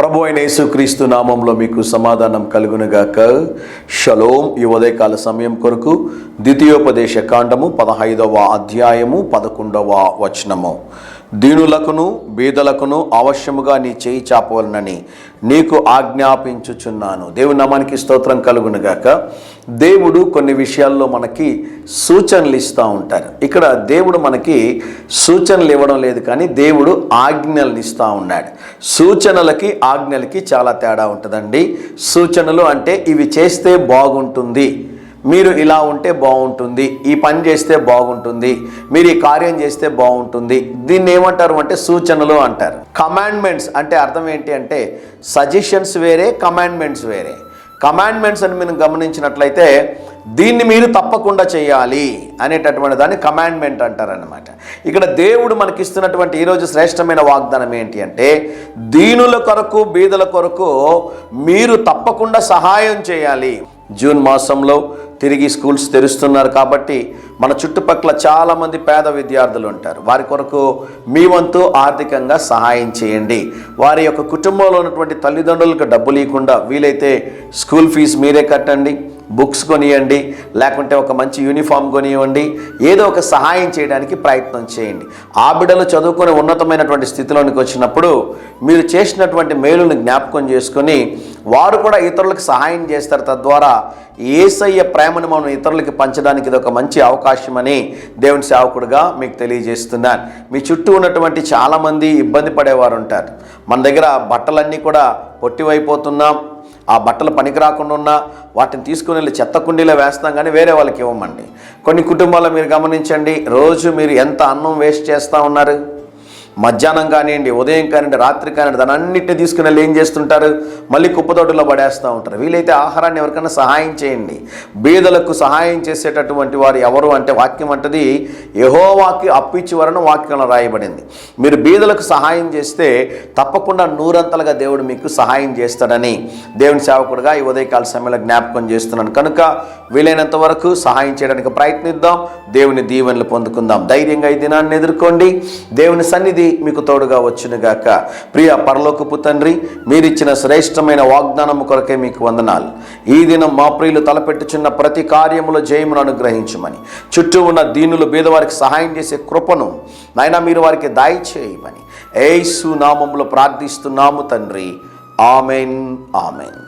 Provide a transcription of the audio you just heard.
ప్రభు అయిన యేసుక్రీస్తు నామంలో మీకు సమాధానం కలుగునుగాక. షలోం. ఈ ఉదయకాల సమయం కొరకు ద్వితీయోపదేశ కాండము 15వ అధ్యాయము 11వ వచనము. దీనులకును బీదలకును అవశ్యముగా నీ చేయి చాపవలనని నీకు ఆజ్ఞాపించుచున్నాను. దేవుని నామానికి స్తోత్రం కలుగునుగాక. దేవుడు కొన్ని విషయాల్లో మనకి సూచనలు ఇస్తూ ఉంటారు. ఇక్కడ దేవుడు మనకి సూచనలు ఇవ్వడం లేదు, కానీ దేవుడు ఆజ్ఞలను ఇస్తూ ఉన్నాడు. సూచనలకి ఆజ్ఞలకి చాలా తేడా ఉంటుందండి. సూచనలు అంటే ఇవి చేస్తే బాగుంటుంది, మీరు ఇలా ఉంటే బాగుంటుంది, ఈ పని చేస్తే బాగుంటుంది, మీరు ఈ కార్యం చేస్తే బాగుంటుంది. దీన్ని ఏమంటారు అంటే సూచనలు అంటారు. కమాండ్మెంట్స్ అంటే అర్థం ఏంటి అంటే సజెషన్స్ వేరే, కమాండ్మెంట్స్ వేరే. కమాండ్మెంట్స్ అని మీరు గమనించినట్లయితే దీన్ని మీరు తప్పకుండా చేయాలి అనేటటువంటి దాన్ని కమాండ్మెంట్ అంటారనమాట. ఇక్కడ దేవుడు మనకిస్తున్నటువంటి ఈరోజు శ్రేష్టమైన వాగ్దానం ఏంటి అంటే దీనుల కొరకు బీదల కొరకు మీరు తప్పకుండా సహాయం చేయాలి. జూన్ మాసంలో తిరిగి స్కూల్స్ తెరుస్తున్నారు కాబట్టి మన చుట్టుపక్కల చాలామంది పేద విద్యార్థులు ఉంటారు. వారి కొరకు మీ వంతు ఆర్థికంగా సహాయం చేయండి. వారి యొక్క కుటుంబంలో ఉన్నటువంటి తల్లిదండ్రులకు డబ్బులు ఇవ్వకుండా వీలైతే స్కూల్ ఫీజు మీరే కట్టండి, బుక్స్ కొనియండి, లేకుంటే ఒక మంచి యూనిఫామ్ కొనివ్వండి. ఏదో ఒక సహాయం చేయడానికి ప్రయత్నం చేయండి. ఆ బిడ్డలు చదువుకొని ఉన్నతమైనటువంటి స్థితిలోనికి వచ్చినప్పుడు మీరు చేసినటువంటి మేలును జ్ఞాపకం చేసుకొని వారు కూడా ఇతరులకు సహాయం చేస్తారు. తద్వారా యేసయ్య ప్రేమను మనం ఇతరులకి పంచడానికి ఇది ఒక మంచి అవకాశం అని దేవుని సేవకుడుగా మీకు తెలియజేస్తున్నాను. మీ చుట్టూ ఉన్నటువంటి చాలామంది ఇబ్బంది పడేవారు ఉంటారు. మన దగ్గర బట్టలన్నీ కూడా పొట్టివైపోతున్నాం, ఆ బట్టలు పనికి రాకుండా ఉన్నా వాటిని తీసుకుని వెళ్ళి చెత్త కుండీలో వేస్తాం, కానీ వేరే వాళ్ళకి ఇవ్వమండి. కొన్ని కుటుంబాల్లో మీరు గమనించండి, రోజు మీరు ఎంత అన్నం వేస్ట్ చేస్తూ ఉన్నారు. మధ్యాహ్నం కానివ్వండి, ఉదయం కానివ్వండి, రాత్రి కానివ్వండి, దాన్ని అన్నింటినీ తీసుకుని వెళ్ళి ఏం చేస్తుంటారు, మళ్ళీ కుప్పతోటలో పడేస్తూ ఉంటారు. వీలైతే ఆహారాన్ని ఎవరికైనా సహాయం చేయండి. బీదలకు సహాయం చేసేటటువంటి వారు ఎవరు అంటే వాక్యం అంటది యెహోవాకి అప్పిచ్చి వరను వాక్యంలో రాయబడింది. మీరు బీదలకు సహాయం చేస్తే తప్పకుండా నూరంతలుగా దేవుడు మీకు సహాయం చేస్తాడని దేవుని సేవకుడుగా ఈ ఉదయకాల సమయంలో జ్ఞాపకం చేస్తున్నాను. కనుక వీలైనంత వరకు సహాయం చేయడానికి ప్రయత్నిద్దాం. దేవుని దీవెనలు పొందుకుందాం. ధైర్యంగా ఈ దినాన్ని ఎదుర్కోండి. దేవుని సన్నిధి మీకు తోడుగా వచ్చునుగాక. ప్రియ పరలోకపు తండ్రి, మీరిచ్చిన శ్రేష్టమైన వాగ్దానము కొరకే మీకు వందనాలు. ఈ దినం మా ప్రియులు తలపెట్టుచున్న ప్రతి కార్యములో జయమును అనుగ్రహించమని, చుట్టూ ఉన్న దీనులు బీదవారికి సహాయం చేసే కృపను నాయనా మీరు వారికి దయచేయమని యేసు నామములో ప్రార్థిస్తున్నాము తండ్రి. Amen, amen.